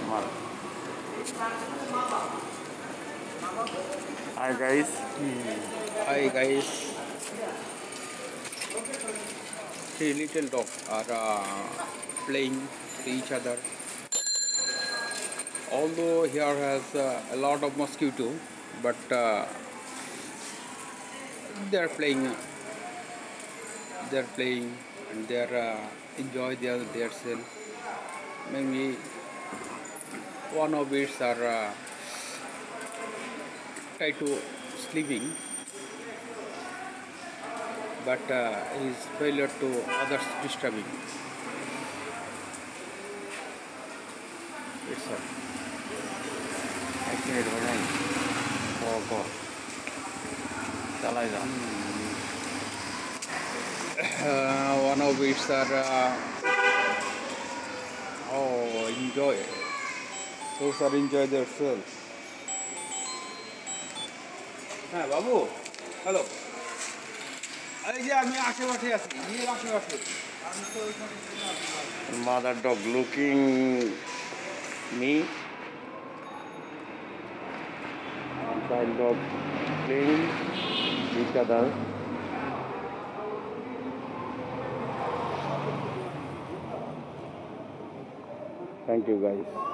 Hi guys. Hi guys, three little dogs are playing with each other. Although here has a lot of mosquito, but they're playing. They're playing and they're enjoy their self. Maybe one of it are try to sleeping, but his failure to others disturbing. It's एक minute हो नहीं को चलाई जा one of it are enjoy. Those are enjoy themselves. হ্যাঁ বাবু hello এই যে আমি আশেপাশে আছি আশেপাশে আমি তো mother dog looking me, child dog playing each other. Thank you guys.